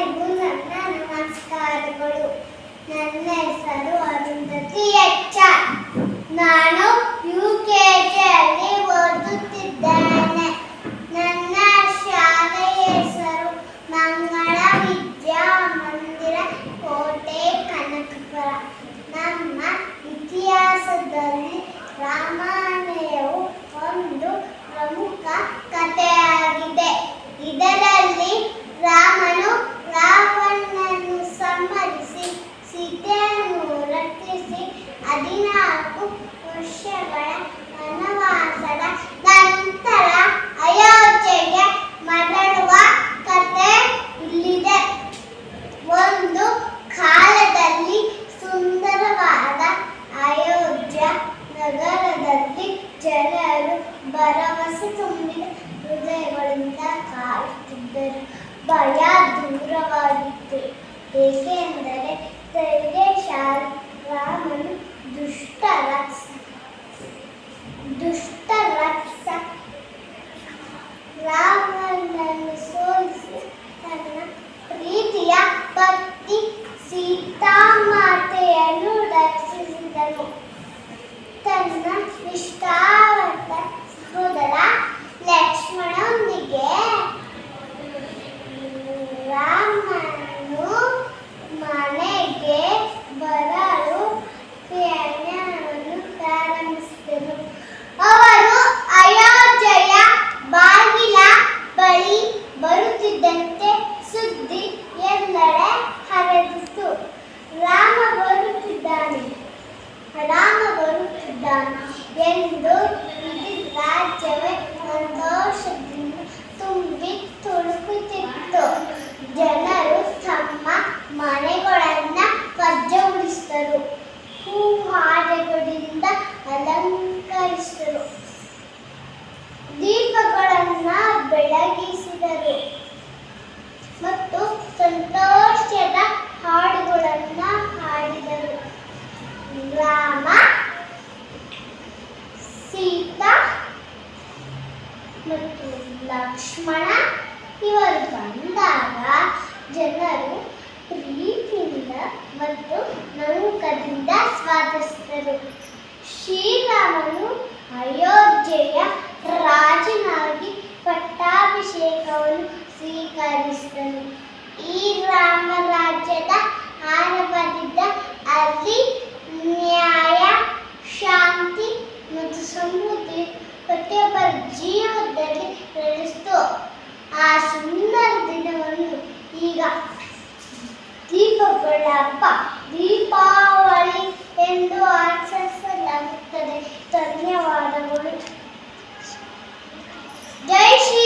ಎಲ್ಲರಿಗೂ ನನ್ನ ನಮಸ್ಕಾರಗಳು. ನನ್ನ ಹೆಸರು ಅರುಂಧತಿ ಎಚ್. ನಾನು UKGಯಲ್ಲಿ ಓದುತ್ತಿದ್ದೇನೆ. ನನ್ನ ಶಾಲೆಯ ಹೆಸರು ಮಂಗಳ ವಿದ್ಯಾ ಮಂದಿರ, ಕೋಟೆ, ಕನಕಪುರ. ನಮ್ಮ ಇತಿಹಾಸದಲ್ಲಿ ರಾಮಾಯಣವು ಒಂದು ಪ್ರಮುಖ ಕಥೆಯಾಗಿದೆ. ಇದರಲ್ಲಿ ರಾಮನು ರಾವಣನನ್ನು ಸಂಹರಿಸಿ ಸೀತೆಯನ್ನು ರಕ್ಷಿಸಿ 14 ವರ್ಷಗಳ ವನವಾಸದ ನಂತರ ಅಯೋಧ್ಯೆಗೆ ಮರಳುವ ಕಥೆ ಇಲ್ಲಿದೆ. ಒಂದು ಕಾಲದಲ್ಲಿ ಸುಂದರವಾದ ಅಯೋಧ್ಯ ನಗರದಲ್ಲಿ ಜನರು ಭರವಸೆ ತುಂಬಿದ ಹೃದಯಗಳಿಂದ ಕಾಯುತ್ತಿದ್ದರು. ಭಯ ದೂರವಾಗಿತ್ತು, ಏಕೆಂದರೆ ಧೈರ್ಯಶಾಲಿ ರಾಮನು ದುಷ್ಟ ರಾಕ್ಷಸ ರಾವಣನನ್ನು ಸೋಲಿಸಿ ತನ್ನ ಪ್ರೀತಿಯ ಪತ್ನಿ ಸೀತಾಮಾತೆಯನ್ನು ರಕ್ಷಿಸಿದನು. ತನ್ನ ನಿಷ್ಠಾವಂತ ಸಹೋದರ ಲಕ್ಷ್ಮಣನೊಂದಿಗೆ ರಾಮನು ಮನೆಗೆ ಬರಲು ಪ್ರಯಾಣವನ್ನು ಪ್ರಾರಂಭಿಸಿದನು. ಅವರು ಅಯೋಧ್ಯೆಯ ಬಾಗಿಲ ಬಳಿ ಬರುತ್ತಿದ್ದಂತೆ ಸುದ್ದಿ ಎಲ್ಲೆಡೆ ಹರಡಿತು. ರಾಮ ಬರುತ್ತಿದ್ದಾನೆ ಎಂದು ಇಡೀ ರಾಜ್ಯವೇ ಸಂತೋಷದಿಂದ ತುಂಬಿ ತುಳುಕುತ್ತಿತ್ತು. ಜನರು ತಮ್ಮ ಮನೆಗಳನ್ನು ಸಜ್ಜುಗೊಳಿಸಿದರು, ಹೂಹಾರಗಳಿಂದ ಅಲಂಕರಿಸಿದರು, ದೀಪಗಳನ್ನು ಬೆಳಗಿಸಿದರು ಮತ್ತು ಸಂತೋಷದ ಹಾಡುಗಳನ್ನು ಹಾಡಿದರು. ರಾಮ, ಸೀತಾ ಮತ್ತು ಲಕ್ಷ್ಮಣ ಇವರು ಬಂದಾಗ ಜನರು ಪ್ರೀತಿಯಿಂದ ಮತ್ತು ನಡುಕದಿಂದ ಸ್ವಾಗತಿಸಿದರು. ಶ್ರೀರಾಮನು ಅಯೋಧ್ಯೆಯ ರಾಜನಾಗಿ ಪಟ್ಟಾಭಿಷೇಕವನ್ನು ಸ್ವೀಕರಿಸಿದನು. ಈ ರಾಮರಾಜ್ಯದ ಆರಂಭದಿಂದ ಅಲ್ಲಿ ನ್ಯಾಯ, ಶಾಂತಿ ಮತ್ತು ಸಮೃದ್ಧಿ ಪ್ರತಿಯೊಬ್ಬರ ಜೀವನದಲ್ಲಿ ನಡೆಸಿತು. ಆ ಸುಂದರ ದಿನವನ್ನು ಈಗ ದೀಪಗಳ ಹಬ್ಬ, ದೀಪಾವಳಿ ಎಂದು ಆಚರಿಸಲಾಗುತ್ತದೆ. ಧನ್ಯವಾದಗಳು. ಜೈ ಶ್ರೀ